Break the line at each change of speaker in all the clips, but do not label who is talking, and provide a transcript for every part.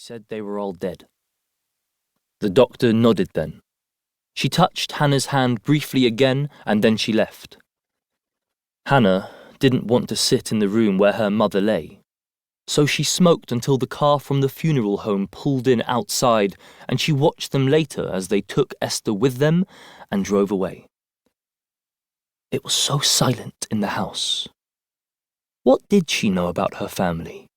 said they were all dead. The doctor nodded then. She touched Hannah's hand briefly again, and then she left. Hannah didn't want to sit in the room where her mother lay, so she smoked until the car from the funeral home pulled in outside, and she watched them later as they took Esther with them and drove away. It was so silent in the house. What did she know about her family?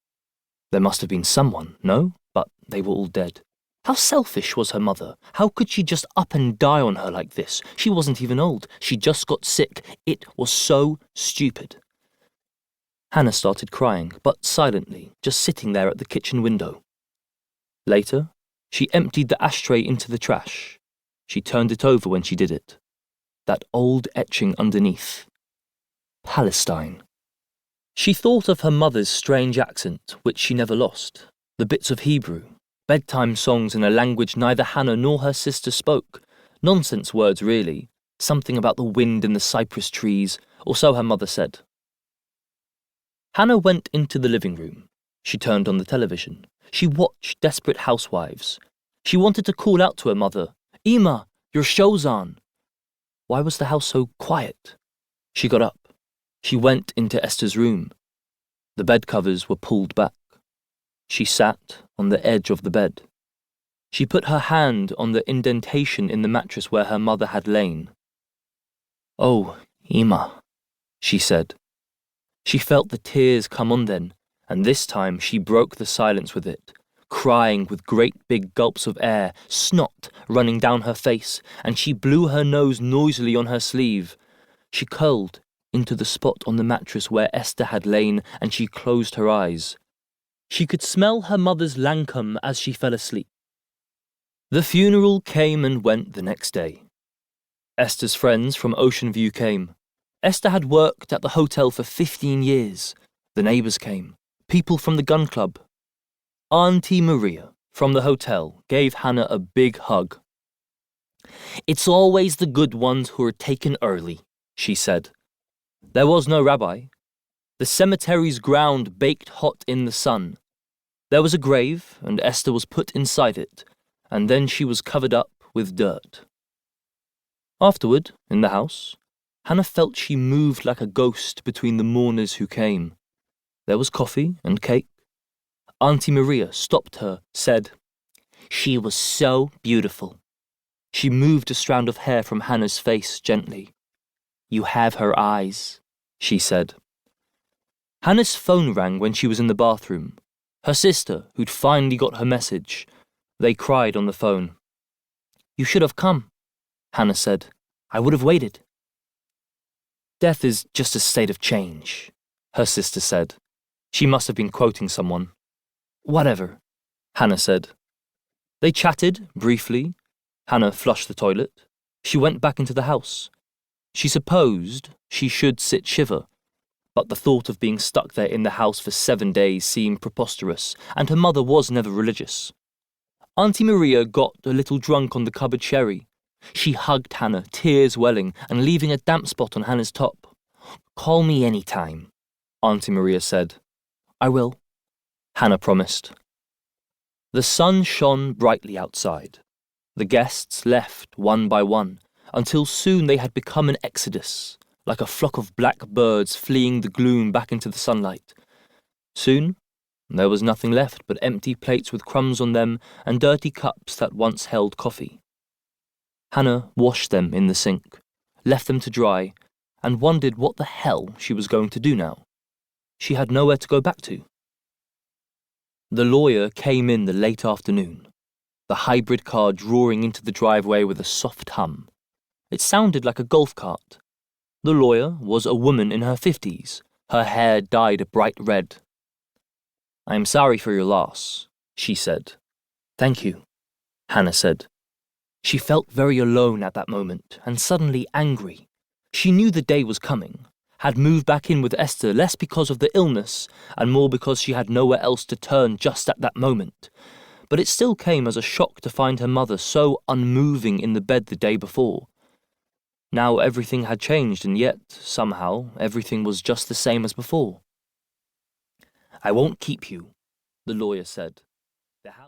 There must have been someone, no? But they were all dead. How selfish was her mother? How could she just up and die on her like this? She wasn't even old. She just got sick. It was so stupid. Hannah started crying, but silently, just sitting there at the kitchen window. Later, she emptied the ashtray into the trash. She turned it over when she did it. That old etching underneath. Palestine. She thought of her mother's strange accent, which she never lost, the bits of Hebrew, bedtime songs in a language neither Hannah nor her sister spoke, nonsense words really, something about the wind in the cypress trees, or so her mother said. Hannah went into the living room. She turned on the television. She watched Desperate Housewives. She wanted to call out to her mother, "Ima, your show's on." Why was the house so quiet? She got up. She went into Esther's room. The bed covers were pulled back. She sat on the edge of the bed. She put her hand on the indentation in the mattress where her mother had lain. "Oh, Ima," she said. She felt the tears come on then, and this time she broke the silence with it, crying with great big gulps of air, snot running down her face, and she blew her nose noisily on her sleeve. She curled into the spot on the mattress where Esther had lain, and she closed her eyes. She could smell her mother's lancome as she fell asleep. The funeral came and went the next day. Esther's friends from Ocean View came. Esther had worked at the hotel for 15 years. The neighbours came, people from the gun club. Auntie Maria from the hotel gave Hannah a big hug. "It's always the good ones who are taken early," she said. There was no rabbi. The cemetery's ground baked hot in the sun. There was a grave, and Esther was put inside it, and then she was covered up with dirt. Afterward, in the house, Hannah felt she moved like a ghost between the mourners who came. There was coffee and cake. Auntie Maria stopped her, said, "She was so beautiful." She moved a strand of hair from Hannah's face gently. "You have her eyes," she said. Hannah's phone rang when she was in the bathroom. Her sister, who'd finally got her message. They cried on the phone. "You should have come," Hannah said. "I would have waited." "Death is just a state of change," her sister said. She must have been quoting someone. "Whatever," Hannah said. They chatted, briefly. Hannah flushed the toilet. She went back into the house. She supposed she should sit shiva, but the thought of being stuck there in the house for 7 days seemed preposterous, and her mother was never religious. Auntie Maria got a little drunk on the cupboard sherry. She hugged Hannah, tears welling, and leaving a damp spot on Hannah's top. "Call me any time," Auntie Maria said. "I will," Hannah promised. The sun shone brightly outside. The guests left one by one, until soon they had become an exodus, like a flock of black birds fleeing the gloom back into the sunlight. Soon, there was nothing left but empty plates with crumbs on them and dirty cups that once held coffee. Hannah washed them in the sink, left them to dry, and wondered what the hell she was going to do now. She had nowhere to go back to. The lawyer came in the late afternoon, the hybrid car drawing into the driveway with a soft hum. It sounded like a golf cart. The lawyer was a woman in her 50s, her hair dyed a bright red. "I am sorry for your loss," she said. "Thank you," Hannah said. She felt very alone at that moment, and suddenly angry. She knew the day was coming, had moved back in with Esther less because of the illness, and more because she had nowhere else to turn just at that moment. But it still came as a shock to find her mother so unmoving in the bed the day before. Now everything had changed, and yet, somehow, everything was just the same as before. "I won't keep you," the lawyer said. The house